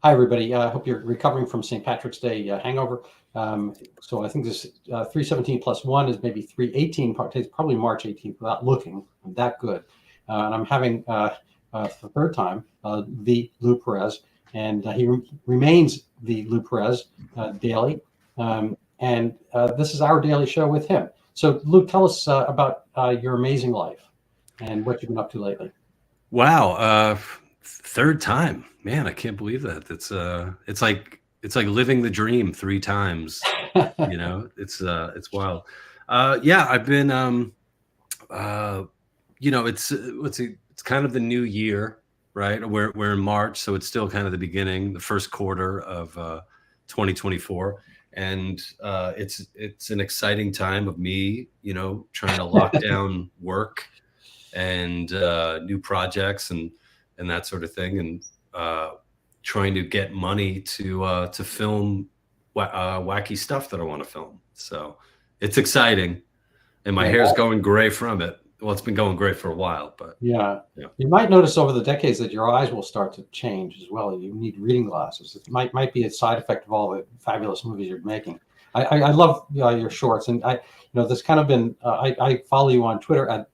Hi, everybody. I hope you're recovering from St. Patrick's Day hangover. So I think this 317 plus 1 is maybe 318. It's probably March 18th without looking. I'm that good. And I'm having, for the third time, the Lou Perez. And he remains the Lou Perez daily. And this is our daily show with him. So, Lou, tell us about your amazing life and what you've been up to lately. Wow, third time, man! I can't believe that. It's like living the dream three times. It's wild. Yeah, I've been. It's kind of the new year, right? We're in March, so it's still kind of the beginning, the first quarter of 2024, and it's an exciting time of me, trying to lock down work and new projects and that sort of thing, and trying to get money to film wacky stuff that I want to film. So it's exciting, and my Yeah. hair's going gray from it. Well, it's been going gray for a while, but Yeah. yeah. You might notice over the decades that your eyes will start to change as well. You need reading glasses. It might be a side effect of all the fabulous movies you're making. I love your shorts, and there's kind of been I follow you on Twitter at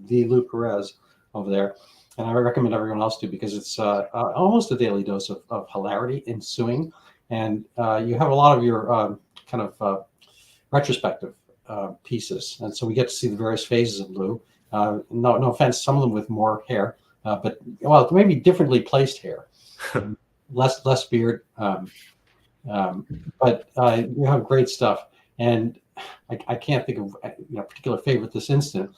the Lou Perez over there, and I recommend everyone else do because it's almost a daily dose of hilarity ensuing, and you have a lot of your kind of retrospective pieces, and so we get to see the various phases of Lou. No offense, some of them with more hair, but maybe differently placed hair, less beard, but you have great stuff, and I can't think of a particular favorite this instant.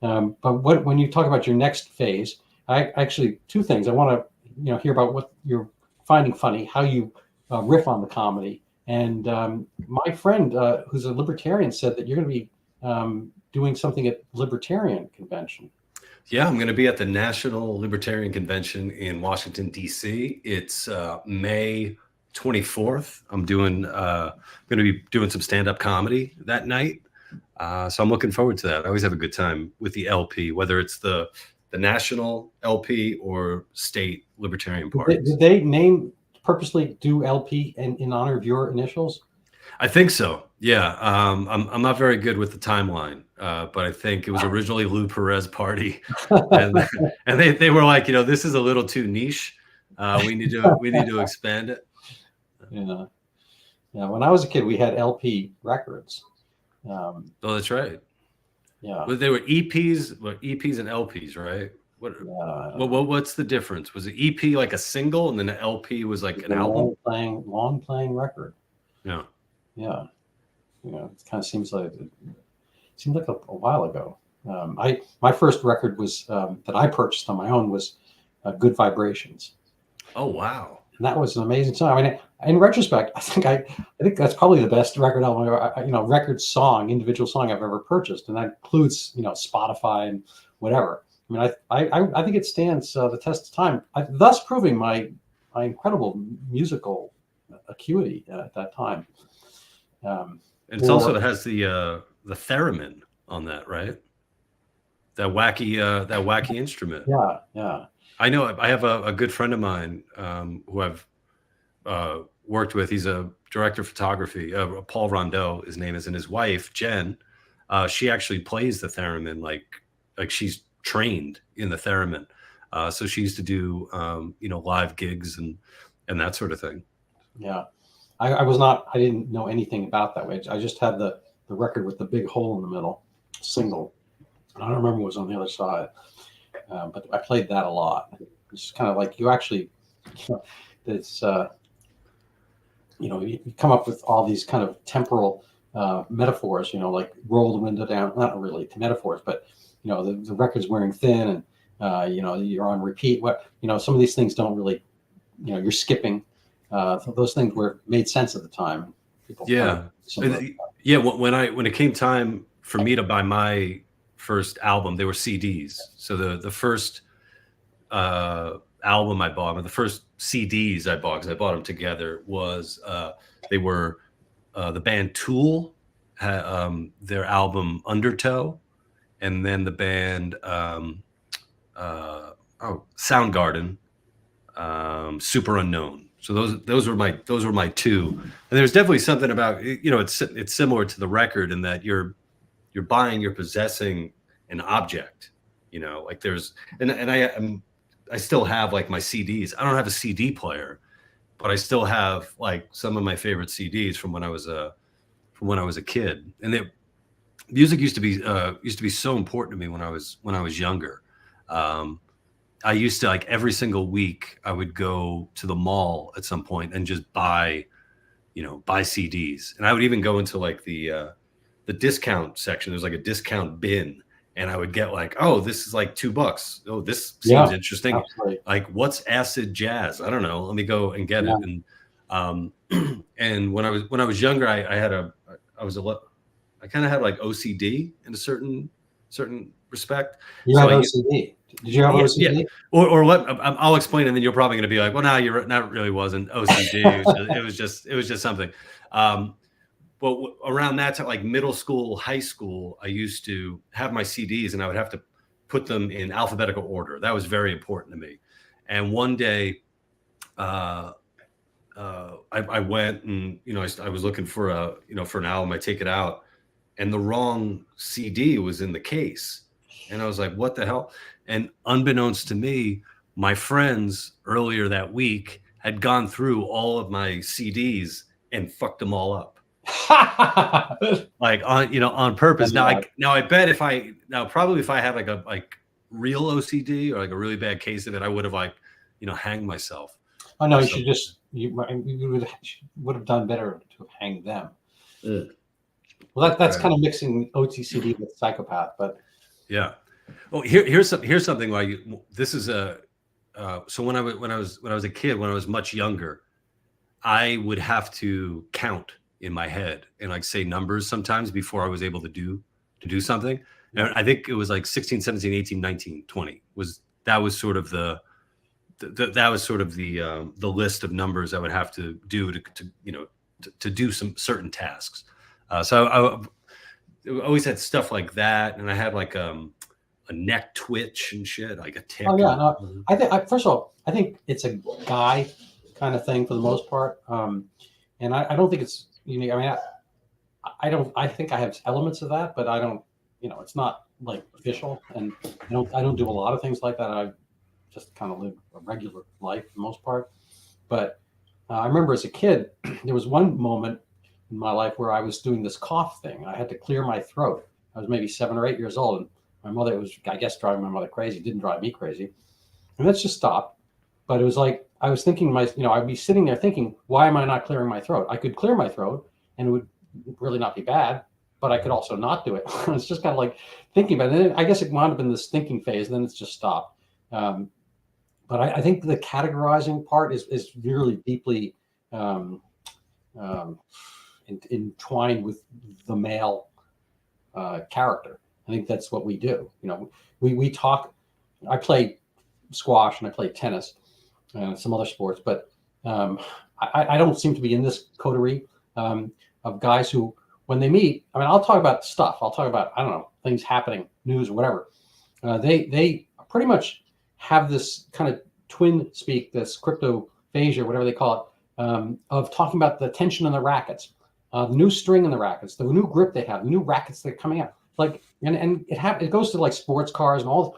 But when you talk about your next phase, I actually two things. I want to hear about what you're finding funny, how you riff on the comedy, and my friend who's a libertarian said that you're going to be doing something at Libertarian Convention. Yeah, I'm going to be at the National Libertarian Convention in Washington, D.C. It's May 24th. I'm going to be doing some stand-up comedy that night. So I'm looking forward to that. I always have a good time with the LP, whether it's the national LP or state libertarian parties. Did they purposely do LP in honor of your initials? I think so. Yeah. I'm not very good with the timeline, but I think it was originally Lou Perez Party, and they were like, this is a little too niche. We need to expand it. Yeah. When I was a kid, we had LP records. Oh, that's right. Yeah. But they were EPs and LPs, right? What's the difference? Was it EP like a single, and then an LP was like an album? Long playing record. Yeah. Yeah. It kind of seems like a while ago. My first record was that I purchased on my own was Good Vibrations. Oh, wow. And that was an amazing song. I mean, in retrospect, I think that's probably the best record album, record song, individual song I've ever purchased, and that includes Spotify and whatever. I mean, I think it stands the test of time, thus proving my incredible musical acuity at that time. And it also has the theremin on that, right? That wacky instrument. Yeah. I know. I have a good friend of mine who I've worked with. He's a director of photography. Paul Rondeau, his name is, and his wife Jen. She actually plays the theremin, like she's trained in the theremin. So she used to do live gigs and that sort of thing. Yeah, I didn't know anything about that way. I just had the record with the big hole in the middle, single. I don't remember what was on the other side. But I played that a lot. It's kind of like you actually, it's you come up with all these kind of temporal metaphors. Like roll the window down. Not really metaphors, but the record's wearing thin, and you're on repeat. Some of these things don't really, you're skipping. Those things made sense at the time. Yeah. When it came time for me to buy my first album, they were CDs. So the first album I bought, the first CDs I bought, because I bought them together, was they were the band Tool, their album Undertow, and then the band Soundgarden, Super Unknown. So those were my two. And there's definitely something about, it's similar to The Record in that you're possessing an object, like there's, and I still have like my CDs. I don't have a CD player, but I still have like some of my favorite CDs from when I was a kid. And music used to be so important to me when I was younger. I used to, like, every single week I would go to the mall at some point and just buy CDs. And I would even go into like the discount section. There's like a discount bin, and I would get like, oh, this is like $2. Oh, this seems interesting. Absolutely. Like, what's acid jazz? I don't know. Let me go and get it. And and when I was younger, I kind of had like OCD in a certain respect. You had OCD. Did you have OCD? Yeah. Or what? I'll explain, and then you're probably going to be like, well, no, you're not. Really wasn't OCD. It was just something. Well, around that time, like middle school, high school, I used to have my CDs, and I would have to put them in alphabetical order. That was very important to me. And one day, I went and I was looking for an album. I take it out, and the wrong CD was in the case, and I was like, what the hell? And unbeknownst to me, my friends earlier that week had gone through all of my CDs and fucked them all up. Like on purpose. Now I bet if I had like real OCD or like a really bad case of it, I would have hanged myself. Oh no, you would have done better to have hanged them. Ugh. Well, that's kind of mixing OCD with psychopath, but yeah. Oh, here's something. So when I was a kid, when I was much younger, I would have to count in my head and like say numbers sometimes before I was able to do something. And I think it was like 16, 17, 18, 19, 20 was sort of the list of numbers I would have to do to do some certain tasks. So I always had stuff like that, and I had like a neck twitch and shit, like a tick. Oh yeah, no, I think first of all, I think it's a guy kind of thing for the most part, and I don't think it's unique. I mean, I think I have elements of that, but I don't. It's not like official, and I don't do a lot of things like that. I just kind of live a regular life for the most part. But I remember as a kid, there was one moment in my life where I was doing this cough thing. I had to clear my throat. I was maybe 7 or 8 years old, and my mother was, I guess, driving my mother crazy. It didn't drive me crazy. And that's just stopped. But it was like, I was thinking I'd be sitting there thinking, why am I not clearing my throat? I could clear my throat and it would really not be bad, but I could also not do it. It's just kind of like thinking about it. And then I guess it wound up in this thinking phase, and then it's just stopped. But I think the categorizing part is really deeply entwined with the male character. I think that's what we do. We talk. I play squash and I play tennis, some other sports, but I don't seem to be in this coterie of guys who, when they meet, I mean, I'll talk about stuff. I'll talk about, I don't know, things happening, news, or whatever. They pretty much have this kind of twin speak, this cryptophasia, whatever they call it, of talking about the tension in the rackets, the new string in the rackets, the new grip they have, the new rackets that are coming out. Like, and it goes to like sports cars and all.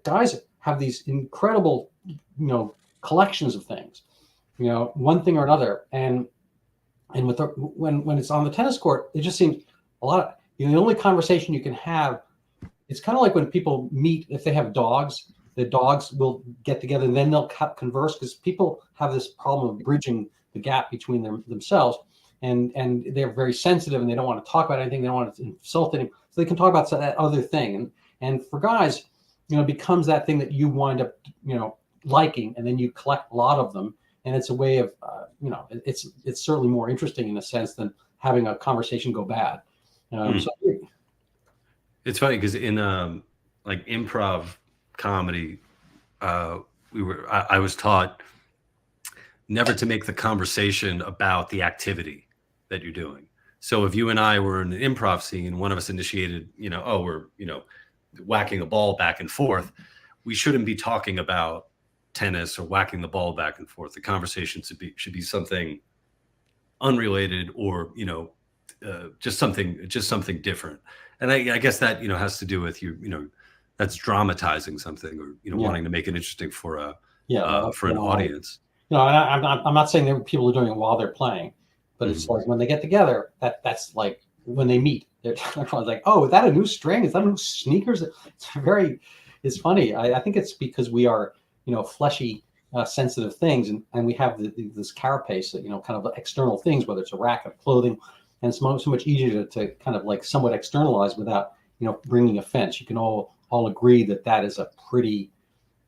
Guys have these incredible, collections of things, one thing or another. And with when it's on the tennis court, it just seems a lot of, the only conversation you can have, it's kind of like when people meet, if they have dogs, the dogs will get together and then they'll converse, because people have this problem of bridging the gap between themselves. And they're very sensitive and they don't want to talk about anything. They don't want to insult anyone. So they can talk about that other thing. And for guys, it becomes that thing that you wind up, liking, and then you collect a lot of them. And it's a way of, it's certainly more interesting in a sense than having a conversation go bad. So it's funny because in like improv comedy, I was taught never to make the conversation about the activity that you're doing. So if you and I were in an improv scene, one of us initiated, we're, whacking a ball back and forth, we shouldn't be talking about tennis or whacking the ball back and forth. The conversation should be something unrelated, or just something different. And I guess that has to do with that's dramatizing something, or wanting to make it interesting for an audience. And I'm not saying that people are doing it while they're playing, but it's like when they get together, that's like when they meet, they're like, oh, is that a new string? Is that new sneakers? It's funny. I think it's because we are, fleshy, sensitive things, and we have this carapace, kind of external things, whether it's a rack of clothing, and it's so much easier to kind of like somewhat externalize without, bringing offense. You can all agree that is a pretty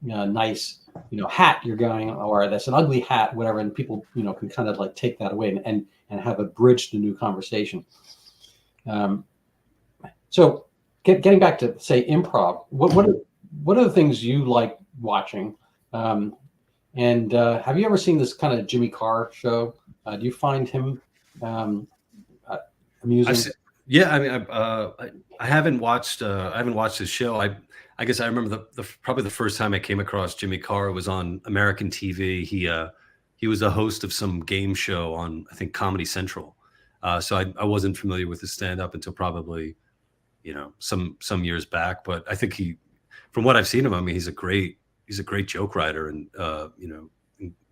nice, hat you're going, or that's an ugly hat, whatever, and people, can kind of like take that away and have a bridge to new conversation. So getting back to, say, improv, what are the things you like watching? And have you ever seen this kind of Jimmy Carr show? Do you find him amusing? Yeah, I mean, I haven't watched his show. I guess I remember probably the first time I came across Jimmy Carr was on American TV. He was a host of some game show on, I think, Comedy Central. So I wasn't familiar with his stand-up until probably, some years back. But I think from what I've seen of him, I mean, he's a great joke writer, and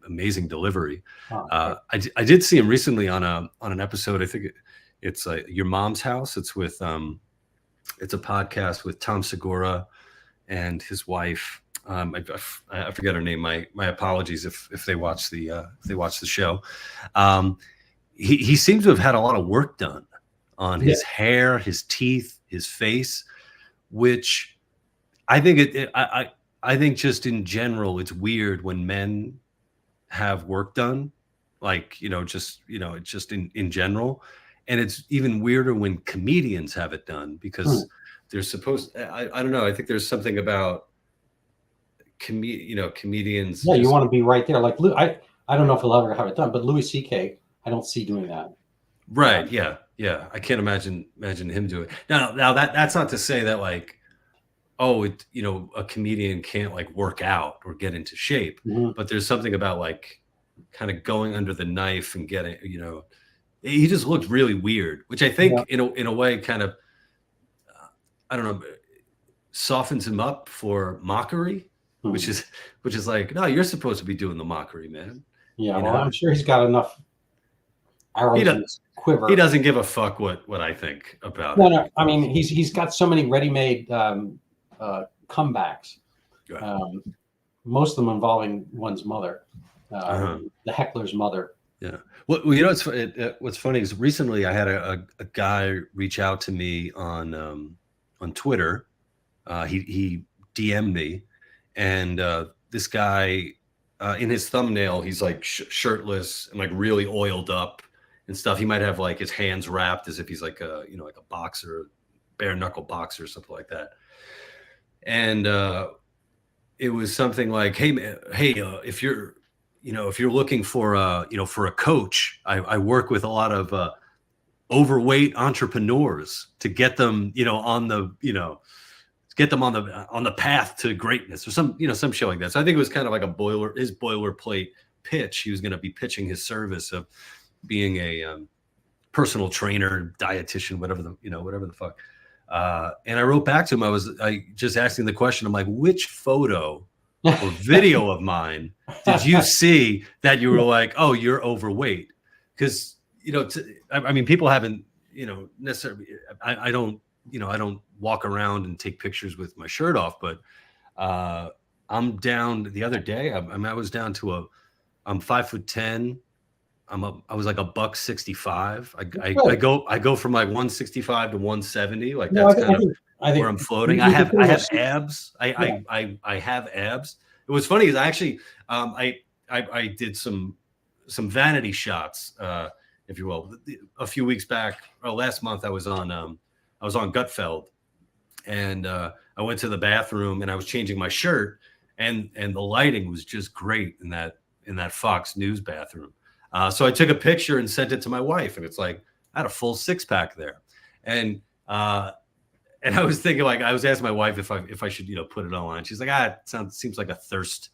amazing delivery. I did see him recently on an episode. I think it's Your Mom's House. It's with it's a podcast with Tom Segura and his wife. I forget her name. My apologies if they watch the show. He seems to have had a lot of work done on his hair, his teeth, his face, which I think I think just in general, it's weird when men have work done, like, just in general. And it's even weirder when comedians have it done, because they're supposed, I don't know. I think there's something about comedians. Yeah, you want to be right there. Like, I don't know if he'll ever have it done, but Louis C.K., I don't see doing that. Right. Yeah. I can't imagine him doing it. Now that's not to say that, like, oh, a comedian can't, like, work out or get into shape, but there's something about, like, kind of going under the knife and getting, he just looked really weird, which I think in a way kind of, I don't know, softens him up for mockery, which is like, no, you're supposed to be doing the mockery, man. Yeah, I'm sure he's got enough arrows in his quiver. He doesn't give a fuck what I think about it. No, I mean, he's got so many ready-made comebacks, most of them involving one's mother, the heckler's mother. Yeah. Well, what's funny is recently I had a guy reach out to me on Twitter. He DM'd me, and this guy, in his thumbnail, he's like shirtless and like really oiled up and stuff. He might have like his hands wrapped as if he's like like a boxer, bare knuckle boxer or something like that. And it was something like, hey, if you're looking for a coach, I work with a lot of overweight entrepreneurs to get them, on the path to greatness, or some shit like that. So I think it was kind of like his boilerplate pitch. He was going to be pitching his service of being a personal trainer, dietitian, whatever the fuck. And I wrote back to him. I just asking the question. I'm like, which photo or video of mine did you see that you were like, oh, you're overweight? Because I mean, people haven't necessarily. I don't walk around and take pictures with my shirt off, but I'm down. The other day, I was down to I'm 5'10". I was like $165. I go from like 165 to 170. Like that's I think where I'm floating. I have abs. I have abs. It was funny is I actually I did some vanity shots, if you will. A few weeks back, or last month, I was on Gutfeld, and I went to the bathroom and I was changing my shirt, and the lighting was just great in that Fox News bathroom. So I took a picture and sent it to my wife, and it's like I had a full six-pack there, and I was thinking, like, I was asking my wife if I should put it online. She's like, it seems like a thirst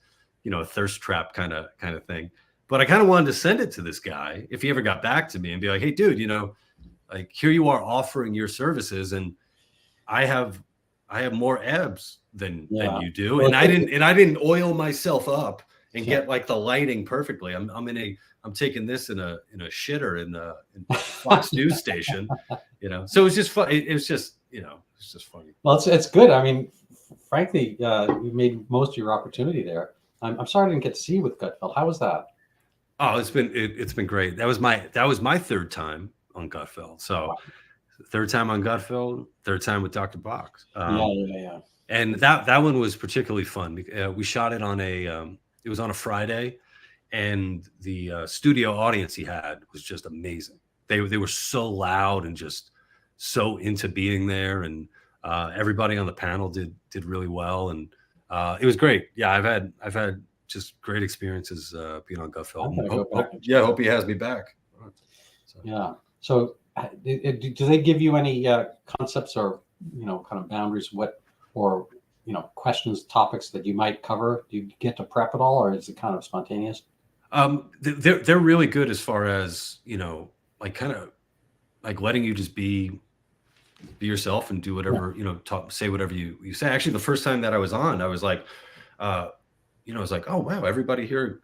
a thirst trap kind of thing. But I kind of wanted to send it to this guy if he ever got back to me and be like, hey, dude, like here you are offering your services, and I have more abs than you do, and I didn't oil myself up and get like the lighting perfectly. I'm taking this in a shitter in Fox News station, So it was just fun. It was just it's just funny. Well, it's good. I mean, frankly, you made most of your opportunity there. I'm sorry I didn't get to see you with Gutfeld. How was that? Oh, it's been great. That was my third time on Gutfeld. So third time on Gutfeld, third time with Dr. Box. Yeah. And that one was particularly fun. We shot it on it was on a Friday, and the studio audience he had was just amazing. They were so loud and just so into being there, and everybody on the panel did really well, and it was great. Yeah, I've had just great experiences being on Gutfeld. Hope he has me back. So. Yeah. So, do they give you any concepts or kind of boundaries? Or questions, topics that you might cover? Do you get to prep at all, or is it kind of spontaneous? They're really good as far as like kind of like letting you just be yourself and do whatever say whatever you say. Actually, the first time that I was on, I was like, I was like, oh wow, everybody here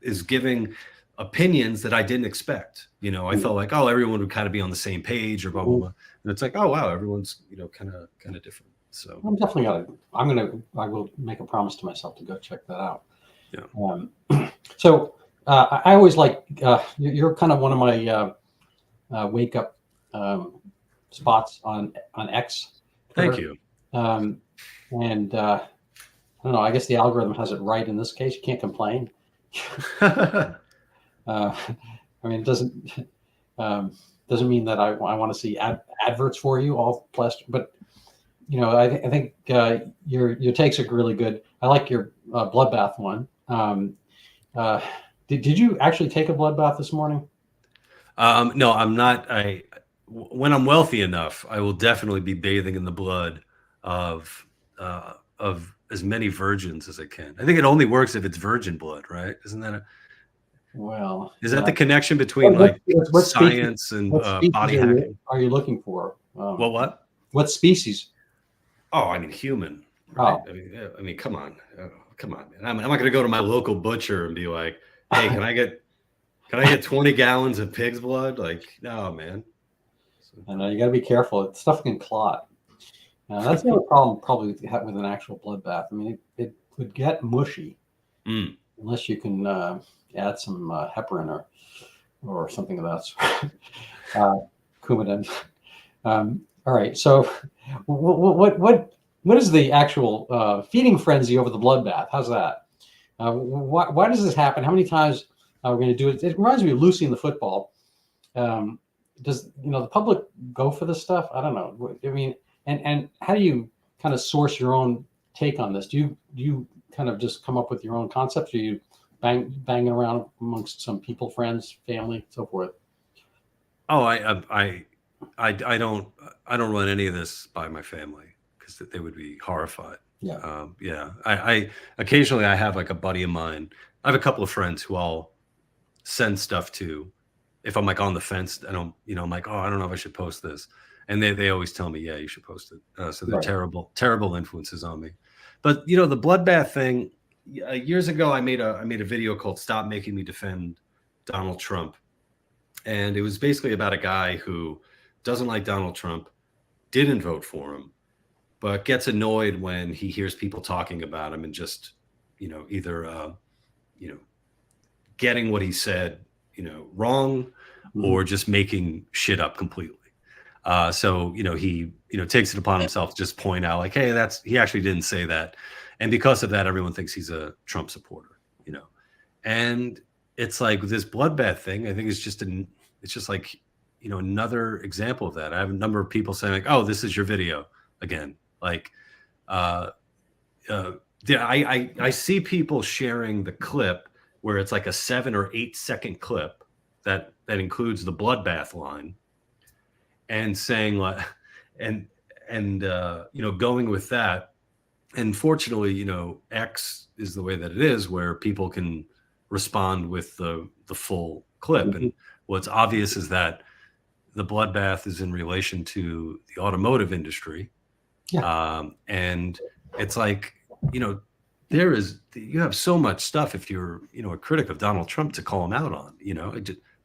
is giving opinions that I didn't expect. I felt like, oh, everyone would kind of be on the same page or blah blah blah, and it's like, oh wow, everyone's kind of different. So I'm definitely I will make a promise to myself to go check that out. Yeah. So I always like you're kind of one of my wake up spots on X. Twitter. Thank you. And I don't know. I guess the algorithm has it right in this case. You can't complain. I mean, it doesn't mean that I want to see adverts for you all blessed, but I think your takes are really good. I like your bloodbath one. Did you actually take a bloodbath this morning? No, I'm not. When I'm wealthy enough, I will definitely be bathing in the blood of as many virgins as I can. I think it only works if it's virgin blood, right? Isn't that is that the connection between what science and body hacking? Are you looking for? What species? Oh, I mean, human. Right? Oh. I mean, come on, man. I'm not going to go to my local butcher and be like, "Hey, can I get 20 gallons of pig's blood?" Like, no, man. I know you got to be careful. Stuff can clot. That's the other problem, probably with an actual bloodbath. I mean, it would get mushy unless you can add some heparin or something of that sort. Coumadin. All right. So, what is the actual feeding frenzy over the bloodbath? How's that? Why does this happen? How many times are we going to do it? It reminds me of Lucy and the football. Does the public go for this stuff? I don't know. I mean, and how do you kind of source your own take on this? Do you kind of just come up with your own concepts, or you banging around amongst some people, friends, family, so forth? Oh, I don't run any of this by my family because they would be horrified. Yeah. I occasionally I have like a buddy of mine. I have a couple of friends who I'll send stuff to if I'm like on the fence. I don't, I'm like, oh, I don't know if I should post this, and they always tell me, yeah, you should post it. So they're terrible influences on me. But the bloodbath thing, years ago, I made a video called "Stop Making Me Defend Donald Trump," and it was basically about a guy who doesn't like Donald Trump, didn't vote for him, but gets annoyed when he hears people talking about him and just, either, getting what he said, wrong, or just making shit up completely. So, he, takes it upon himself to just point out like, hey, he actually didn't say that. And because of that, everyone thinks he's a Trump supporter, and it's like this bloodbath thing. I think it's just like, another example of that. I have a number of people saying like, oh, this is your video again. Like, I see people sharing the clip where it's like a 7 or 8 second clip that includes the bloodbath line, and saying like, and going with that, And fortunately, X is the way that it is, where people can respond with the full clip. Mhm. And what's obvious is that the bloodbath is in relation to the automotive industry. Yeah. And it's like, you have so much stuff if you're, a critic of Donald Trump to call him out on,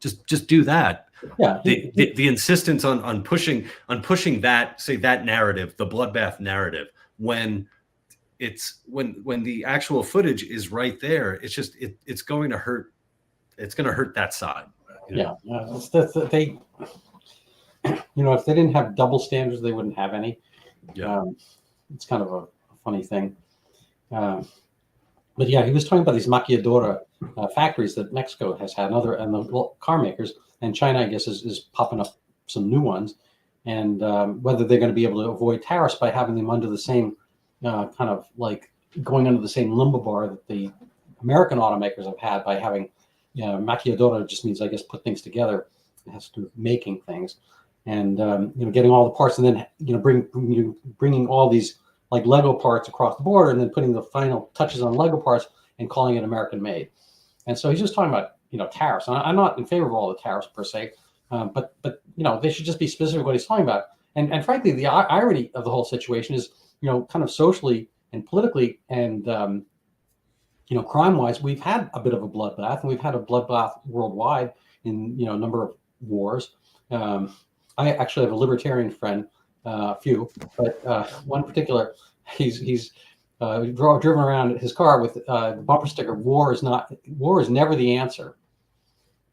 just do that. Yeah. The insistence on pushing that, say, that narrative, the bloodbath narrative, when the actual footage is right there, it's just it's going to hurt that side. Yeah. They, if they didn't have double standards, they wouldn't have any. Yeah. It's kind of a funny thing. But yeah, he was talking about these maquiladora factories that Mexico has had, and the car makers, and China, I guess, is popping up some new ones, and whether they're going to be able to avoid tariffs by having them under the same kind of like going under the same limbo bar that the American automakers have had by having maquiladora just means, I guess, put things together. It has to do with making things, and getting all the parts, and then bringing all these like Lego parts across the border, and then putting the final touches on Lego parts and calling it American made. And so he's just talking about tariffs. And I'm not in favor of all the tariffs per se, but they should just be specific what he's talking about. And frankly, the irony of the whole situation is kind of socially and politically and crime-wise, we've had a bit of a bloodbath, and we've had a bloodbath worldwide in a number of wars. I actually have a libertarian friend, a few, but one particular, he's driven around his car with the bumper sticker, war is never the answer,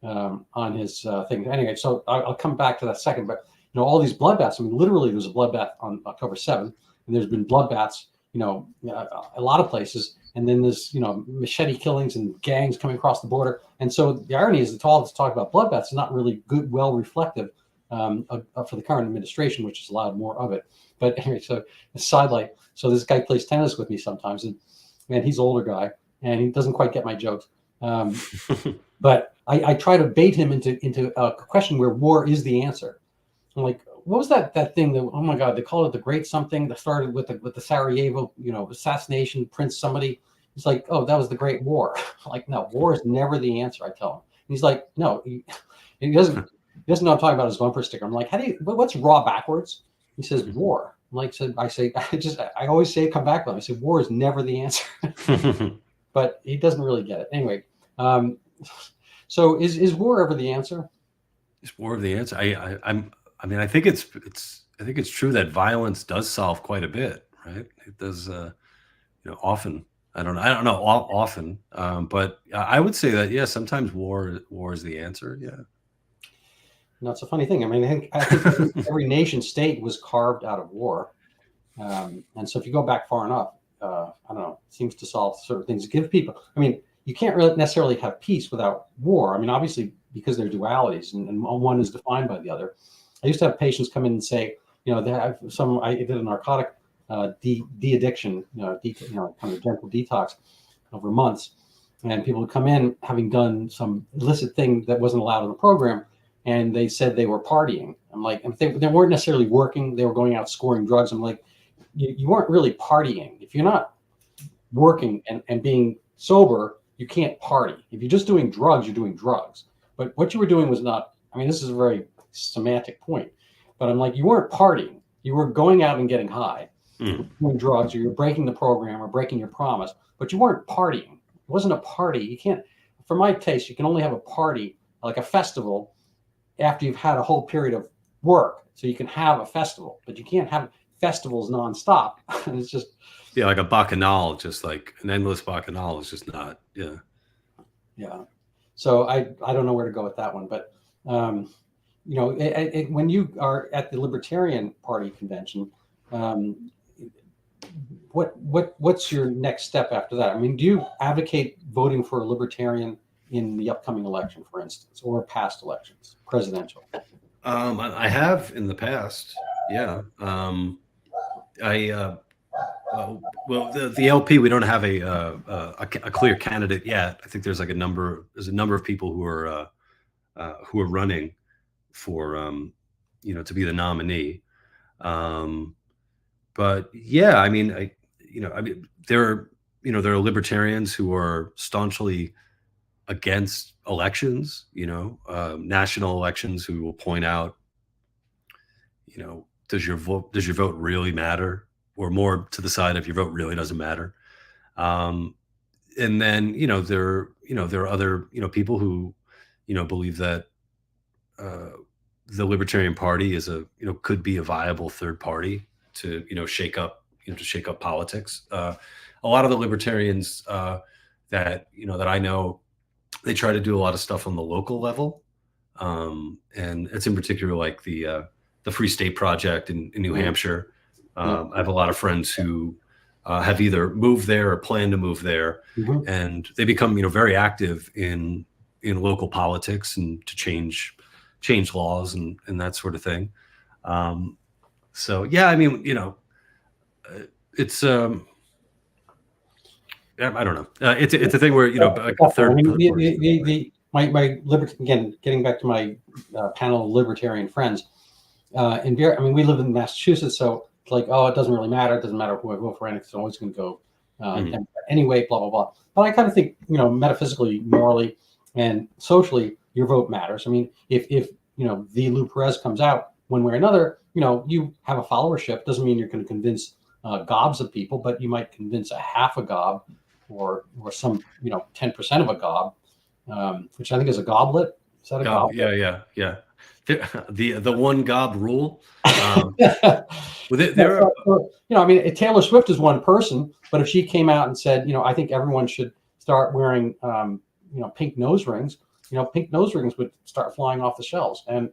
on his thing. Anyway, so I'll come back to that second, but all these bloodbaths, I mean, literally there was a bloodbath on October 7th, and there's been bloodbaths, a lot of places. And then there's, machete killings and gangs coming across the border. And so the irony is that all this talk about bloodbaths is not really good, well reflective for the current administration, which has allowed more of it. But anyway, so a sidelight. So this guy plays tennis with me sometimes, and man, he's an older guy, and he doesn't quite get my jokes. But I try to bait him into a question where war is the answer. I'm like, what was that thing that, oh my God, they call it the Great Something that started with the Sarajevo, assassination, Prince somebody. He's like, oh, that was the Great War. I'm like, no, war is never the answer, I tell him. And he's like, no, he doesn't know I'm talking about his bumper sticker. I'm like, what's raw backwards? He says, war. I'm like, I always say, come back to him. I say, war is never the answer. But he doesn't really get it. Anyway, so is war ever the answer? Is war the answer? I mean, I think it's true that violence does solve quite a bit, right? It does, often. I don't know, often, but I would say that sometimes war is the answer. Yeah. No, it's a funny thing. I mean, I think every nation state was carved out of war, and so if you go back far enough, I don't know, it seems to solve certain things. Give people. I mean, you can't really necessarily have peace without war. I mean, obviously because they're dualities, and one is defined by the other. I used to have patients come in and say, I did a narcotic de-addiction, kind of gentle detox over months, and people would come in having done some illicit thing that wasn't allowed in the program, and they said they were partying. I'm like, and they weren't necessarily working; they were going out scoring drugs. I'm like, you weren't really partying. If you're not working and being sober, you can't party. If you're just doing drugs, you're doing drugs. But what you were doing was not. I mean, this is a very semantic point, but I'm like, you weren't partying. You were going out and getting high, doing drugs, or you're breaking the program or breaking your promise, but you weren't partying. It wasn't a party. You can't, for my taste, you can only have a party, like a festival, after you've had a whole period of work. So you can have a festival, but you can't have festivals nonstop. And it's just. Yeah, like a bacchanal, just like an endless bacchanal is just not, yeah. Yeah. So I don't know where to go with that one, but when you are at the Libertarian Party convention, what's your next step after that? I mean, do you advocate voting for a Libertarian in the upcoming election, for instance, or past elections, presidential? I have in the past, yeah. Well, the LP, we don't have a clear candidate yet. I think there's a number of people who are running for to be the nominee. But yeah, I mean, I mean, there are libertarians who are staunchly against elections, national elections, who will point out, does your vote really matter, or more to the side if your vote really doesn't matter. And then, there are other, people who, believe that the Libertarian Party is could be a viable third party to, shake up, to shake up politics. A lot of the libertarians that I know, they try to do a lot of stuff on the local level, and it's in particular like the Free State Project in New Hampshire. I have a lot of friends who have either moved there or plan to move there, and they become very active in local politics and to change laws and that sort of thing. So yeah, I mean, it's I don't know. It's a thing where a third. I mean, my again, getting back to my panel of libertarian friends. I mean, we live in Massachusetts, so it's like, oh, it doesn't really matter. It doesn't matter who I vote for, and it's always going to go anyway. Blah blah blah. But I kind of think, metaphysically, morally, and socially, your vote matters. I mean, if the Lou Perez comes out one way or another, you have a followership. Doesn't mean you're going to convince gobs of people, but you might convince a half a gob, or some 10% of a gob, which I think is a goblet. Is that a goblet? Yeah. The one gob rule. I mean, Taylor Swift is one person, but if she came out and said, I think everyone should start wearing, pink nose rings, pink nose rings would start flying off the shelves. And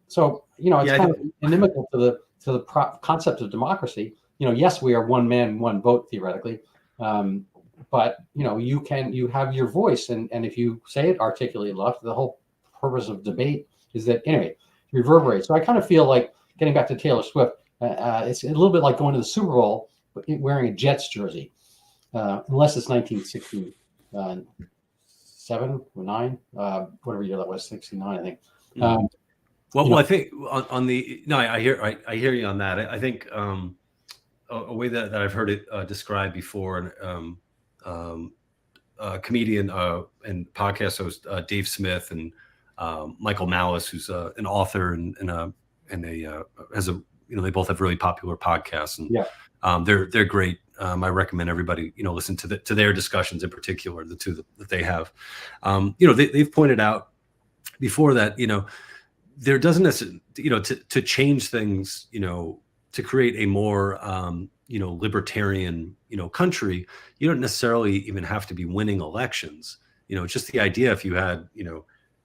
so, it's kind of inimical to the concept of democracy. Yes, we are one man, one vote theoretically. But you have your voice, and if you say it articulately enough, the whole purpose of debate is that anyway reverberates. So I kind of feel like, getting back to Taylor Swift, it's a little bit like going to the Super Bowl but wearing a Jets jersey, unless it's 1967 or 9, whatever year that was, 69, I think. Well, I think on the I hear you on that. I think a way that I've heard it described before, and comedian and podcast host Dave Smith and Michael Malice, who's an author and has a they both have really popular podcasts, and they're great. I recommend everybody listen to their discussions, in particular the two that they have. They've pointed out before that there doesn't necessarily to change things, to create a more libertarian country, you don't necessarily even have to be winning elections. Just the idea, if you had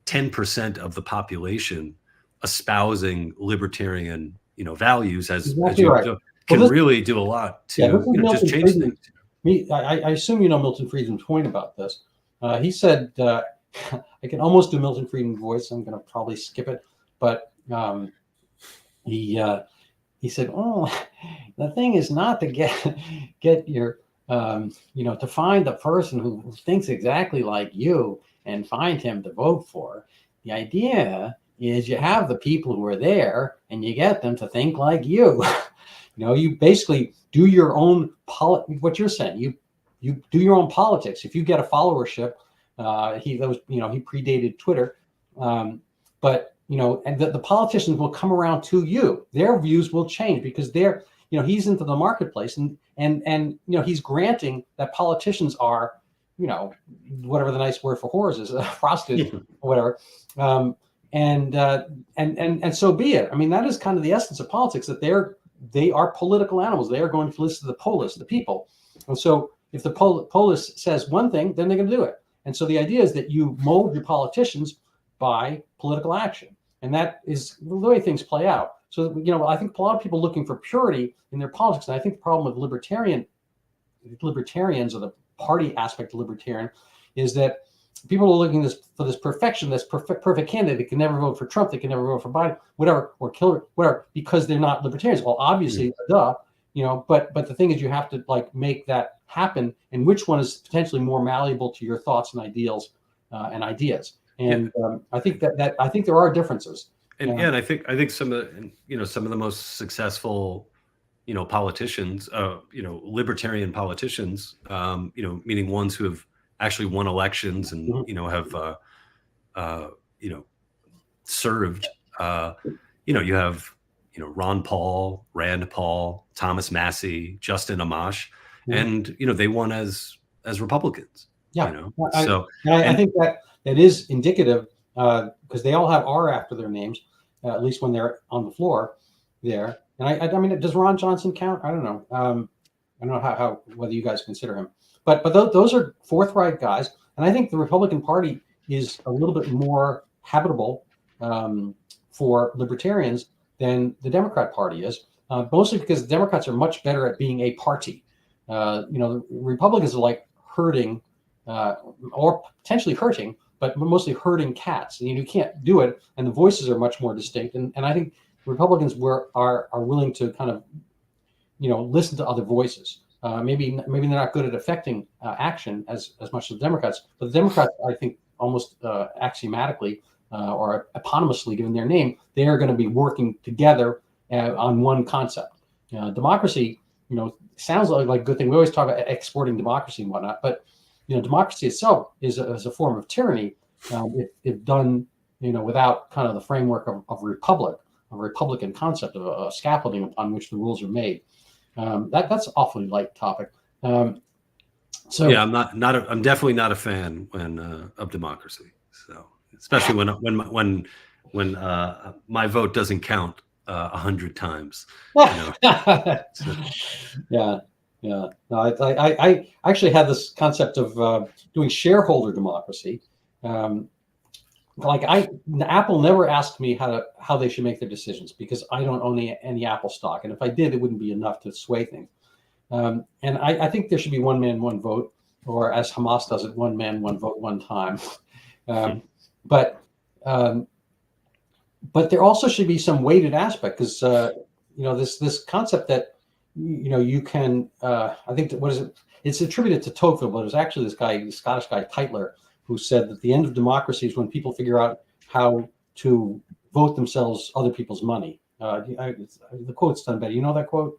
10% of the population espousing libertarian values, as you right. can really do a lot to just change things. I assume Milton Friedman's point about this. He said, I can almost do Milton Friedman's voice. I'm going to probably skip it, but he said, "Oh, the thing is not to get your, to find the person who thinks exactly like you and find him to vote for. The idea is you have the people who are there and you get them to think like you." You basically do your own what you're saying. You do your own politics. If you get a followership, he predated Twitter, but and the politicians will come around to you. Their views will change because he's into the marketplace, and he's granting that politicians are, whatever the nice word for whores is, prostitutes, or whatever. And so be it. I mean, that is kind of the essence of politics, that they are political animals. They are going to listen to the polis, the people. And so if the polis says one thing, then they're going to do it. And so the idea is that you mold your politicians by political action. And that is the way things play out. So, I think a lot of people looking for purity in their politics. And I think the problem with libertarians, or the party aspect of libertarian, is that people are looking for this perfection, this perfect candidate. They can never vote for Trump. They can never vote for Biden, whatever, or Hillary, whatever, because they're not libertarians. Well, obviously, duh. But the thing is, you have to make that happen. And which one is potentially more malleable to your thoughts and ideals and ideas? And I think that I think there are differences. And I think some of the most successful politicians, libertarian politicians, meaning ones who have actually won elections and, have, served, you have, Ron Paul, Rand Paul, Thomas Massey, Justin Amash, and, they won as Republicans, Yeah. so. I think that is indicative, because they all have R after their names, at least when they're on the floor there. And I mean, does Ron Johnson count? I don't know. I don't know how whether you guys consider him, but those are forthright guys, and I think the Republican Party is a little bit more habitable for libertarians than the Democrat Party is, mostly because the Democrats are much better at being a party. Republicans are like herding, or potentially hurting, but mostly herding cats. You can't do it, and the voices are much more distinct. And I think Republicans are willing to kind of, listen to other voices. Maybe they're not good at affecting action as much as the Democrats, but the Democrats, I think, almost axiomatically or eponymously given their name, they are going to be working together on one concept. Democracy, sounds like a good thing. We always talk about exporting democracy and whatnot, but democracy itself is a form of tyranny if done, without kind of the framework of republic, a republican concept of a scaffolding upon which the rules are made. That's awfully light topic. So yeah, I'm definitely not a fan of democracy. So especially when my vote doesn't count 100 times. Yeah. No, I actually had this concept of doing shareholder democracy. Apple never asked me how they should make their decisions because I don't own any Apple stock, and if I did, it wouldn't be enough to sway things. And I think there should be one man, one vote, or as Hamas does it, one man, one vote, one time. But there also should be some weighted aspect because this concept that you can I think what is it? It's attributed to Tocqueville, but it was actually this Scottish guy Tytler, who said that the end of democracy is when people figure out how to vote themselves other people's money. The quote's done better. You know that quote?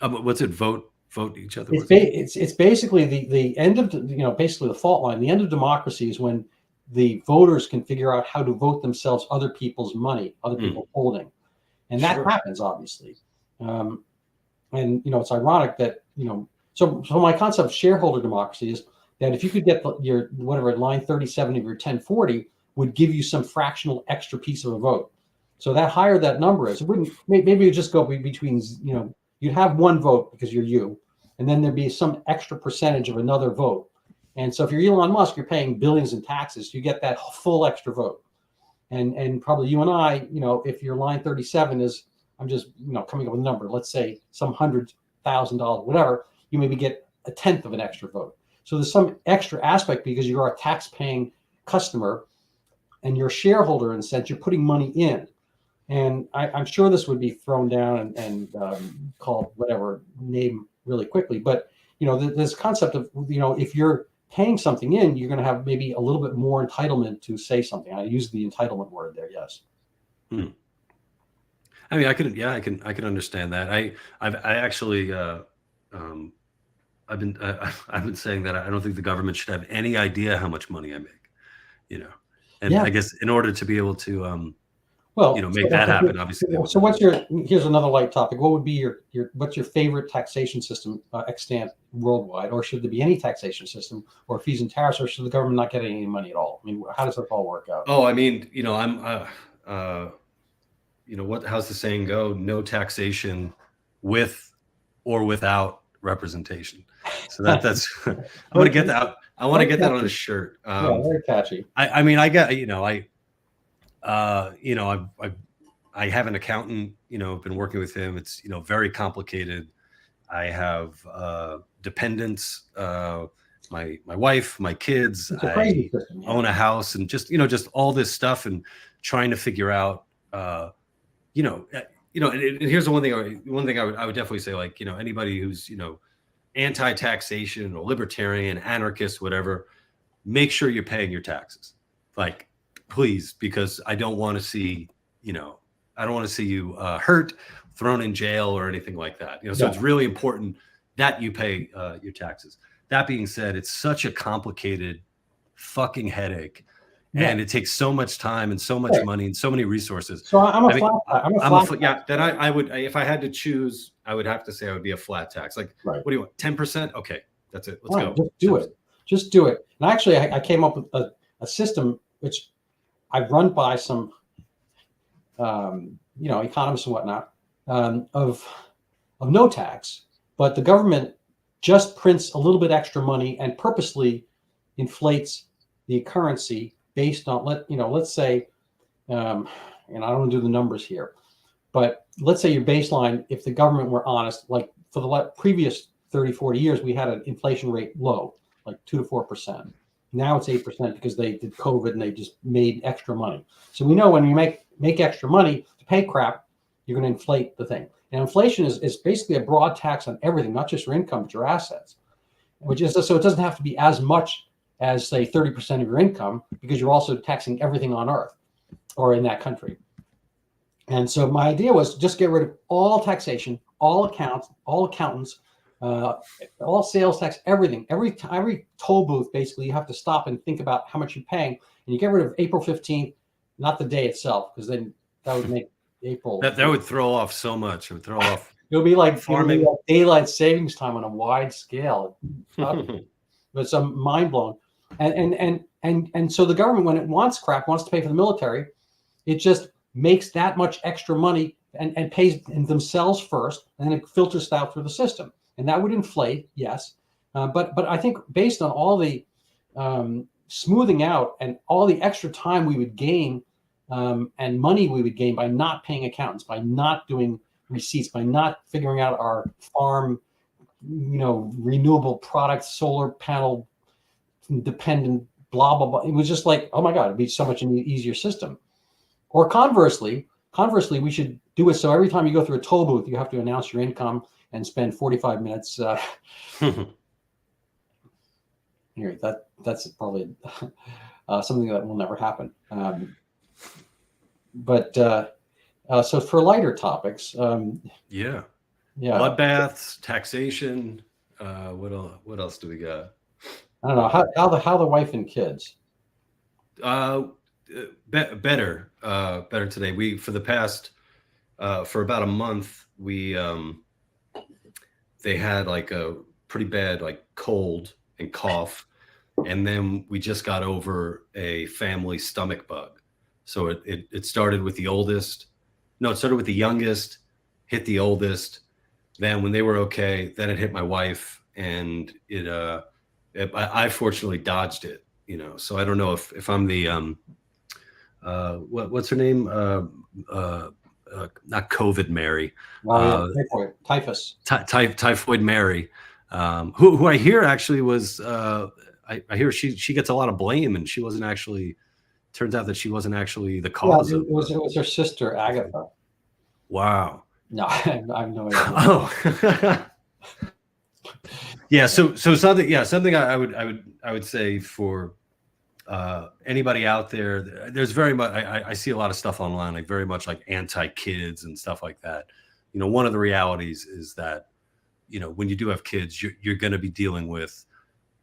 What's it? Vote each other. It's basically the end of basically the fault line. The end of democracy is when the voters can figure out how to vote themselves other people's money, other people's holding, and that happens obviously. And it's ironic that so my concept of shareholder democracy is that if you could get your whatever line 37 of your 1040 would give you some fractional extra piece of a vote. So that higher that number is, it wouldn't maybe it just go between you'd have one vote because you're you, and then there'd be some extra percentage of another vote. And so if you're Elon Musk, you're paying billions in taxes, you get that full extra vote. And probably you and I, if your line 37 is, I'm just coming up with a number, let's say some $100,000, whatever, you maybe get a tenth of an extra vote. So there's some extra aspect because you're a tax-paying customer and you're a shareholder in a sense, you're putting money in. And I'm sure this would be thrown down and called whatever name really quickly. But, this concept of, if you're paying something in, you're going to have maybe a little bit more entitlement to say something. I use the entitlement word there. Yes. I mean, I can understand that. I've actually, I've been saying that I don't think the government should have any idea how much money I make, and I guess in order to be able to, make that happen, obviously. So here's another light topic. What would be what's your favorite taxation system extant worldwide, or should there be any taxation system or fees and tariffs, or should the government not get any money at all? I mean, how does that all work out? Oh, I mean, how's the saying go? No taxation with or without representation. So that's I'm going to get that. I want to get that on a shirt. Very catchy. I mean, I got, I have an accountant, been working with him. It's, very complicated. I have dependents, my wife, my kids, I own a house, and just all this stuff and trying to figure out, and here's the one thing I would definitely say, like, anybody who's, anti-taxation or libertarian, anarchist, whatever, make sure you're paying your taxes. Like, please, because I don't want to see, I don't want to see you hurt thrown in jail or anything like that. So Yeah. it's really important that you pay your taxes. That being said, it's such a complicated fucking headache. And it takes so much time and so much money and so many resources. So I'm a flat tax. Yeah, then I would, if I had to choose, I would have to say I would be a flat tax. Like, what do you want? 10%? Okay, that's it. Let's go. Just do it. Just do it. And actually, I came up with a system which I've run by some, economists and whatnot, of no tax, but the government just prints a little bit extra money and purposely inflates the currency based on let's say, and I don't want to do the numbers here, but let's say your baseline, if the government were honest, like for the previous 30, 40 years, we had an inflation rate low, like 2 to 4%. Now it's 8% because they did COVID and they just made extra money. So we know when you make extra money to pay crap, you're going to inflate the thing. And inflation is basically a broad tax on everything, not just your income, but your assets, which is so it doesn't have to be as much as, say, 30% of your income, because you're also taxing everything on earth or in that country. And so my idea was just get rid of all taxation, all accounts, all accountants, all sales tax, everything. Every toll booth, basically, you have to stop and think about how much you're paying. And you get rid of April 15th, not the day itself, because then that would make April. That would throw off so much. It would throw off. It would be like farming, daylight savings time on a wide scale. But some mind blown. And so the government, when it wants to pay for the military, it just makes that much extra money and pays themselves first, and then it filters out through the system. And that would inflate, yes. But I think based on all the smoothing out and all the extra time we would gain and money we would gain by not paying accountants, by not doing receipts, by not figuring out our farm, renewable products, solar panel dependent, blah, blah, blah. It was just like, oh my God, it'd be so much an easier system. Or conversely, we should do it so every time you go through a toll booth, you have to announce your income and spend 45 minutes. Anyway, that's probably something that will never happen. So for lighter topics, yeah, bloodbaths, taxation. What else do we got? I don't know how the wife and kids. Better today. We for the past for about a month they had like a pretty bad like cold and cough, and then we just got over a family stomach bug. So it started with the oldest. No, it started with the youngest, hit the oldest. Then when they were okay, then it hit my wife, and I fortunately dodged it. So I don't know if I'm the what's her name? Not COVID Mary. Typhus. Typhoid Mary, who I hear actually was. I hear she gets a lot of blame, and she wasn't actually. Turns out that she wasn't actually the cause of. It was her sister Agatha. Wow. No, I have no idea. Oh. Yeah. So something. Yeah, something I would say for anybody out there. There's very much. I see a lot of stuff online, like very much like anti-kids and stuff like that. One of the realities is that when you do have kids, you're going to be dealing with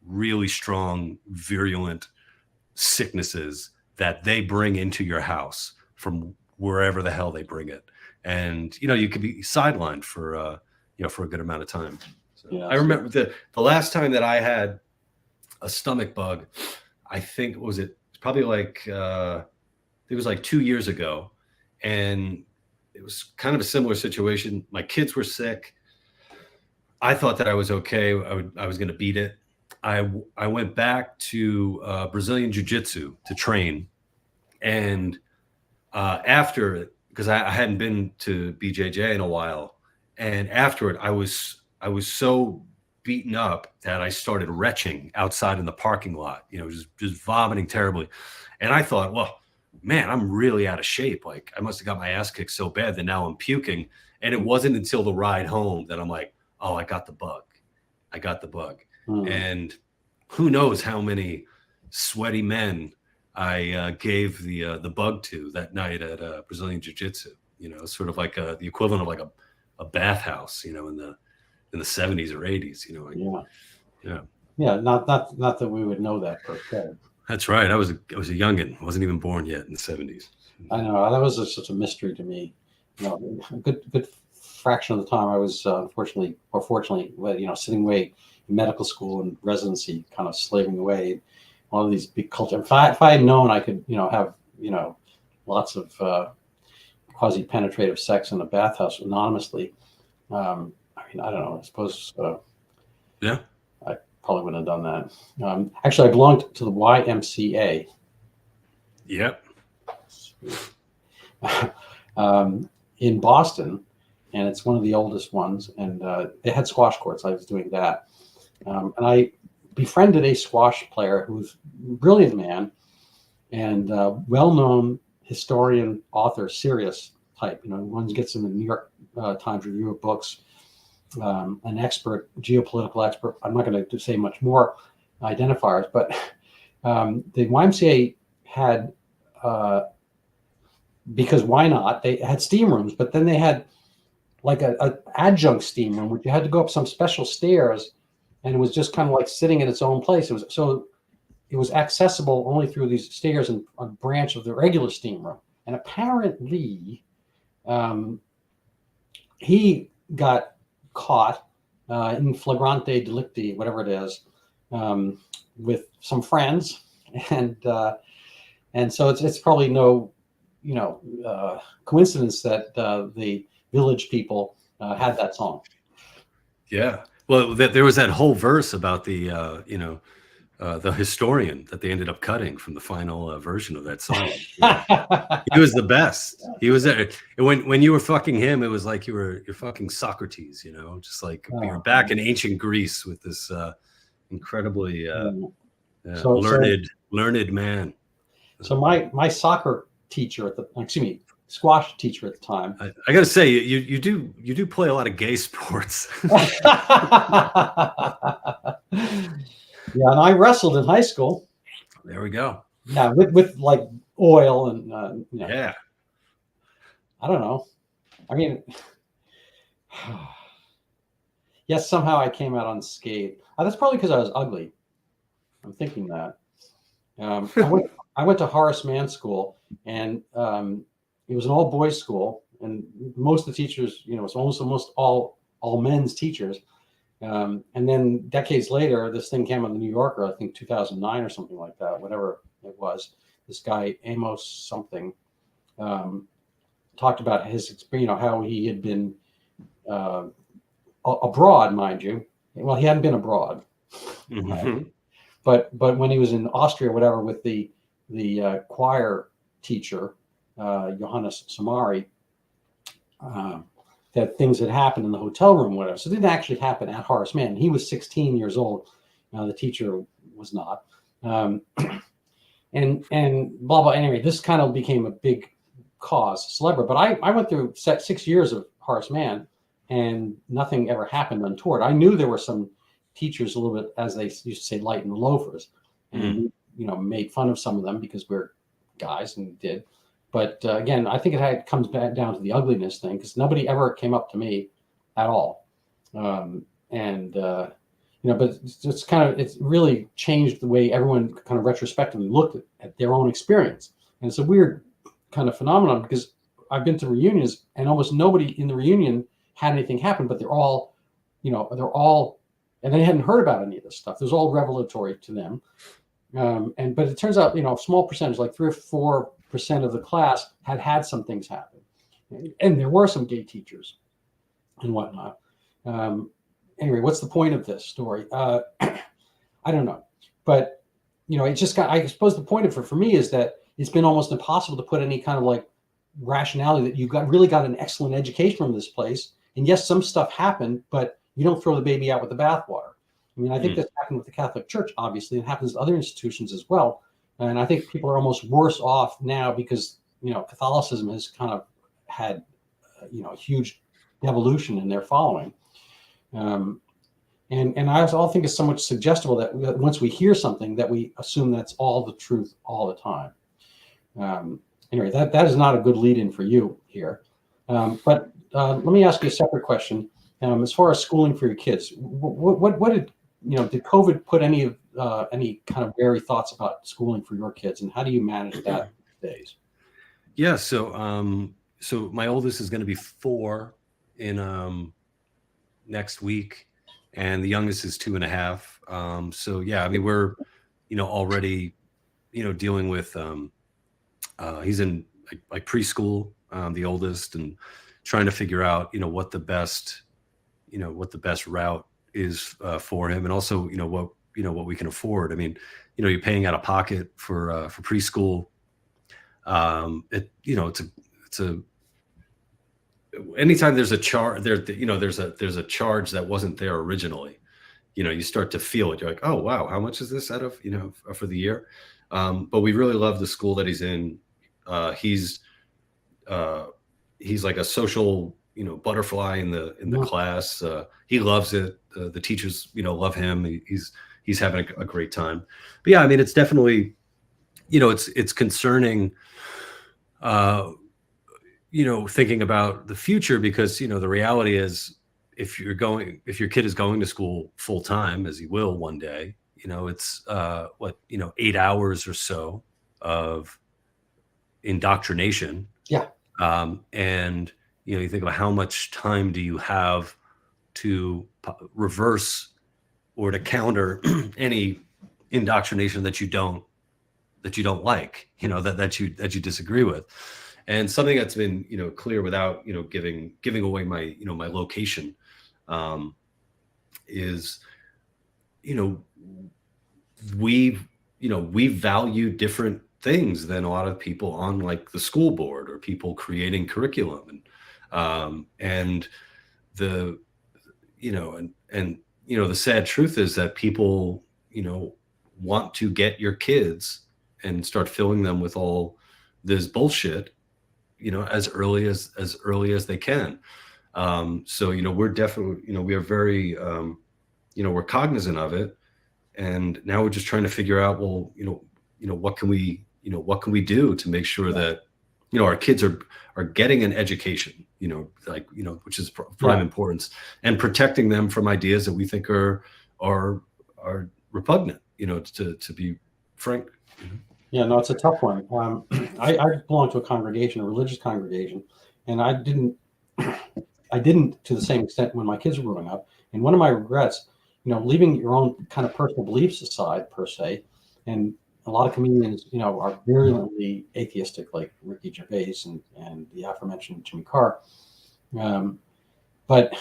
really strong, virulent sicknesses that they bring into your house from wherever the hell they bring it. And, you could be sidelined for a good amount of time. So yeah, I remember the last time that I had a stomach bug, I think, probably like, it was like 2 years ago. And it was kind of a similar situation. My kids were sick. I thought that I was okay. I was going to beat it. I went back to Brazilian Jiu-Jitsu to train. And after, because I hadn't been to BJJ in a while, and after it, I was so beaten up that I started retching outside in the parking lot, just vomiting terribly. And I thought, well, man, I'm really out of shape. Like, I must have got my ass kicked so bad that now I'm puking. And it wasn't until the ride home that I'm like, oh, I got the bug. And who knows how many sweaty men I gave the bug to that night at Brazilian Jiu-Jitsu. sort of like the equivalent of like a bathhouse, in the 70s or 80s, Not that we would know that per se. That's right. I was a youngin, wasn't even born yet in the 70s. I know that was such a mystery to me. A good fraction of the time I was unfortunately or fortunately, sitting away in medical school and residency, kind of slaving away all of these big culture. If I had known I could, have, lots of quasi-penetrative sex in a bathhouse anonymously, I don't know. I suppose. Yeah. I probably wouldn't have done that. Actually, I belonged to the YMCA. Yep. In Boston, and it's one of the oldest ones. And they had squash courts. I was doing that, and I befriended a squash player who's a brilliant man and well-known historian, author, serious type. One gets in the New York Times Review of Books. An expert, geopolitical expert. I'm not going to say much more identifiers, but the YMCA had, because why not? They had steam rooms, but then they had like a adjunct steam room, which you had to go up some special stairs, and it was just kind of like sitting in its own place. It was accessible only through these stairs and a branch of the regular steam room. And apparently, he got caught in flagrante delicti, whatever it is, with some friends, and so it's probably no coincidence that the Village People had that song. Yeah, well, there was that whole verse about the historian that they ended up cutting from the final version of that song. He was the best. He was there. When you were fucking him, it was like you're fucking Socrates, just like you're back in ancient Greece with this incredibly learned man. So my soccer teacher squash teacher at the time. I got to say, you do play a lot of gay sports. Yeah, and I wrestled in high school. There we go. Yeah, with like oil and Yeah. I don't know. I mean, yes, somehow I came out unscathed. That's probably because I was ugly. I'm thinking that. I went to Horace Mann School, and it was an all boys school, and most of the teachers, it's almost all men's teachers. And then decades later, this thing came on the New Yorker, I think 2009 or something like that, whatever it was. This guy, Amos something, talked about his experience, how he had been abroad, mind you. Well, he hadn't been abroad, mm-hmm. but when he was in Austria, whatever, with the choir teacher, Johannes Samari, that things had happened in the hotel room, whatever. So it didn't actually happen at Horace Mann. He was 16 years old. The teacher was not. And blah, blah. Anyway, this kind of became a big cause, celebrity. But I went through 6 years of Horace Mann, and nothing ever happened untoward. I knew there were some teachers a little bit, as they used to say, light in the loafers, and made fun of some of them because we're guys and did. But again, I think comes back down to the ugliness thing, because nobody ever came up to me at all. But it's really changed the way everyone kind of retrospectively looked at their own experience. And it's a weird kind of phenomenon, because I've been to reunions and almost nobody in the reunion had anything happen, but they're all, and they hadn't heard about any of this stuff. It was all revelatory to them. But it turns out, a small percentage, like 3 or 4% of the class had some things happen. And there were some gay teachers and whatnot. Anyway, what's the point of this story? I don't know. But, I suppose the point of it for me is that it's been almost impossible to put any kind of like rationality that you really got an excellent education from this place. And yes, some stuff happened, but you don't throw the baby out with the bathwater. I mean, I think that's happened with the Catholic Church, obviously. It happens to other institutions as well. And I think people are almost worse off now because, Catholicism has kind of had, a huge devolution in their following. And I also think it's somewhat suggestible that once we hear something, that we assume that's all the truth all the time. Anyway, that is not a good lead-in for you here. But let me ask you a separate question. As far as schooling for your kids, what did did COVID put any kind of wary thoughts about schooling for your kids, and how do you manage that these days? Yeah. So my oldest is going to be 4 in next week, and the youngest is 2.5. So yeah, I mean, we're already dealing with he's in like preschool, the oldest, and trying to figure out what the best route is for him, and also what we can afford. I mean, you're paying out of pocket for preschool. It's a anytime there's a charge there's a charge that wasn't there originally. You start to feel it. You're like, oh wow, how much is this out of for the year? But we really love the school that he's in. He's like a social butterfly in the class. He loves it. The teachers love him. He's having a great time. But yeah, I mean, it's definitely it's concerning, thinking about the future, because the reality is, if your kid is going to school full time, as he will one day, it's 8 hours or so of indoctrination. Yeah. And you think about how much time do you have to reverse or to counter any indoctrination that you don't like, that you disagree with. And something that's been clear, without giving away my my location, is we value different things than a lot of people on like the school board or people creating curriculum, and the the sad truth is that people want to get your kids and start filling them with all this bullshit as early as they can. So we're definitely we are very we're cognizant of it, and now we're just trying to figure out, well, what can we do to make sure that our kids are getting an education, which is prime importance, and protecting them from ideas that we think are repugnant, to be frank. Yeah, no, it's a tough one. I belong to a religious congregation, and I didn't to the same extent when my kids were growing up. And one of my regrets, leaving your own kind of personal beliefs aside per se, and a lot of comedians, are virulently atheistic, like Ricky Gervais and the aforementioned Jimmy Carr. But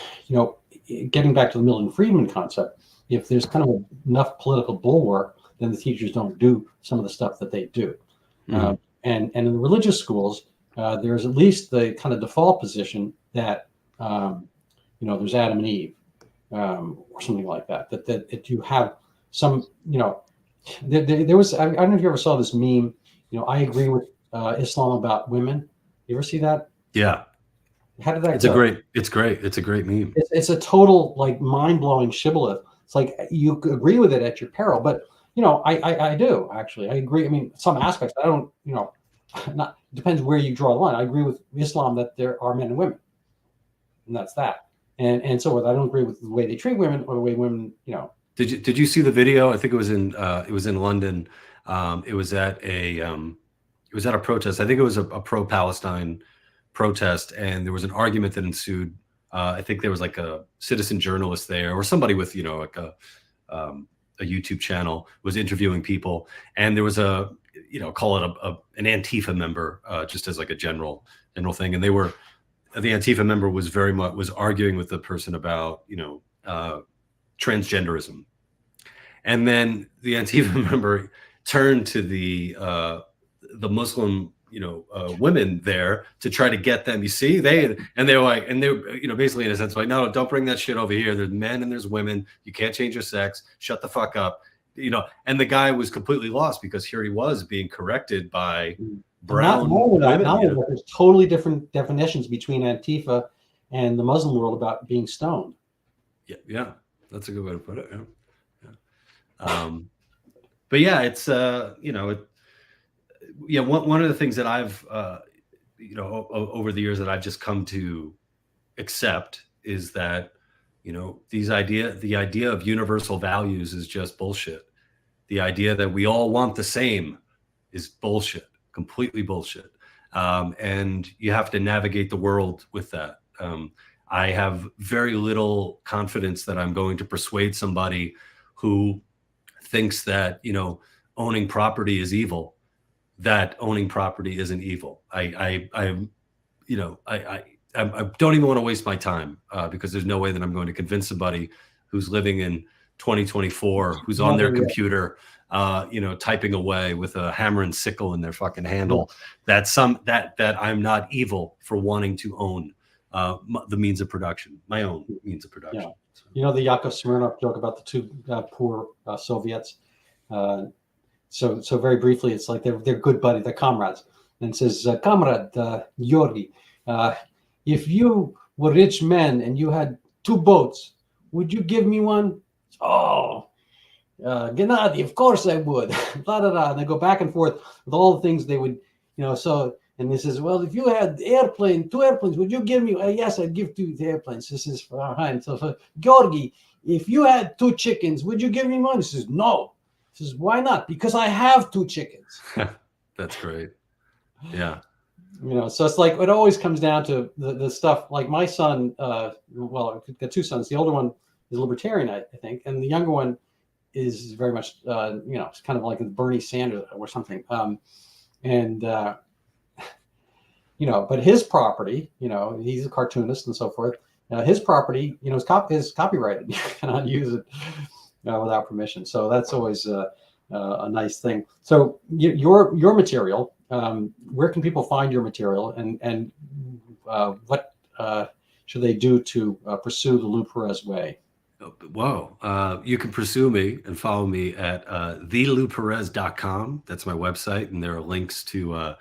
getting back to the Milton Friedman concept, if there's kind of enough political bulwark, then the teachers don't do some of the stuff that they do. Mm-hmm. And in the religious schools, there's at least the kind of default position that there's Adam and Eve, or something like that. That you have some, there was, I don't know if you ever saw this meme. I agree with Islam about women. You ever see that? Yeah. How did that It's go? It's great. It's a great meme. It's a total like mind-blowing shibboleth. It's like you agree with it at your peril, but I do actually. I agree. I mean, some aspects I don't. Not depends where you draw the line. I agree with Islam that there are men and women, and that's that. And so I don't agree with the way they treat women or the way women. Did you see the video? I think it was in London. It was at a protest. I think it was a pro-Palestine protest, and there was an argument that ensued. I think there was like a citizen journalist there, or somebody with like a YouTube channel, was interviewing people, and there was call it an Antifa member, just as like a general thing, and the Antifa member was arguing with the person about transgenderism, and then the Antifa member turned to the Muslim women there to try to get them. You see, they were like, and they basically in a sense like, no, don't bring that shit over here. There's men and there's women. You can't change your sex. Shut the fuck up. And the guy was completely lost, because here he was being corrected by brown women. There's totally different definitions between Antifa and the Muslim world about being stoned. Yeah, that's a good way to put it. Yeah. But yeah, it's one of the things that I've over the years that I've just come to accept is that, the idea of universal values is just bullshit. The idea that we all want the same is bullshit, completely bullshit. And you have to navigate the world with that. I have very little confidence that I'm going to persuade somebody who thinks that, owning property is evil, that owning property isn't evil. I don't even want to waste my time because there's no way that I'm going to convince somebody who's living in 2024, who's on their computer, typing away with a hammer and sickle in their fucking handle, that I'm not evil for wanting to own the means of production, my own means of production. Yeah. You know the Yakov Smirnoff joke about the two poor Soviets. So very briefly, it's like they're good buddies, they're comrades, and it says, "Comrade Yori, if you were rich men and you had two boats, would you give me one?" "Oh, Gennady, of course I would." Blah, blah, blah. And they go back and forth with all the things they would, so. And this is, "Well, if you had two airplanes, would you give me?" "Yes, I'd give two airplanes." This is fine. So, "Georgi, if you had two chickens, would you give me one?" He says, "No." He says, "Why not?" "Because I have two chickens." That's great. Yeah. So it's like, it always comes down to the stuff. Like my son, well, I've got two sons. The older one is a libertarian, I think. And the younger one is very much, it's kind of like Bernie Sanders or something. But his property, he's a cartoonist and so forth. His property, is copyrighted. You cannot use it without permission. So that's always a nice thing. So your material, where can people find your material, and what should they do to pursue the Lou Perez way? Whoa. You can pursue me and follow me at thelouperez.com. That's my website, and there are links to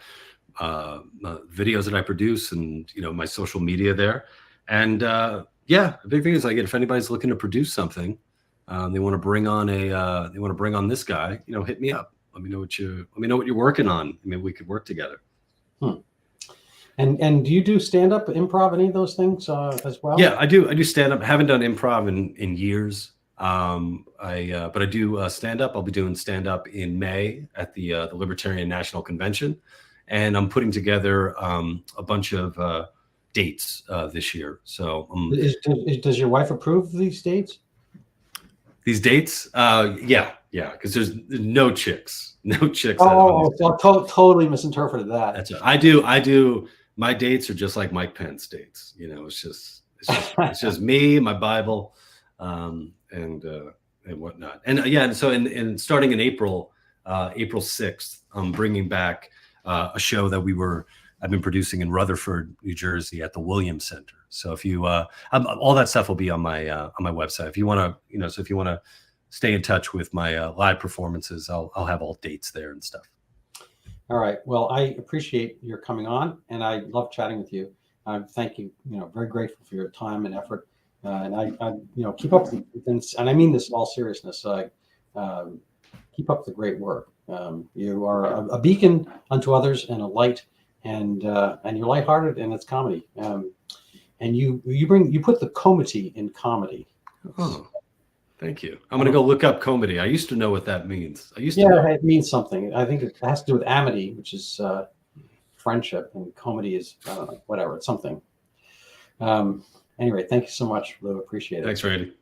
videos that I produce and my social media there. And the big thing is, like, if anybody's looking to produce something, they want to bring on this guy, hit me up. Let me know what you're working on. Maybe we could work together. And do you do stand-up, improv, any of those things as well? Yeah, I do stand-up. Haven't done improv in years. But I do stand-up. I'll be doing stand-up in May at the Libertarian National Convention. And I'm putting together a bunch of dates this year. So does your wife approve these dates? These dates? Yeah, because there's no chicks. Oh, totally misinterpreted that. That's it. I do. My dates are just like Mike Pence dates. It's just me, my Bible, and whatnot. And so in starting in April 6th, I'm bringing back a show that I've been producing in Rutherford, New Jersey at the Williams Center. So if you, all that stuff will be on my website. If you want to, stay in touch with my live performances, I'll have all dates there and stuff. All right. Well, I appreciate your coming on, and I love chatting with you. Thank you. Very grateful for your time and effort. And I keep up, and I mean this in all seriousness. Keep up the great work. You are a beacon unto others and a light, and you're lighthearted, and it's comedy. And you put the comedy in comedy. Oh, thank you. I'm gonna go look up comedy. I used to know what that means. It means something. I think it has to do with amity, which is friendship, and comedy is whatever. It's something. Anyway, thank you so much, Lou. Appreciate it. Thanks, Randy.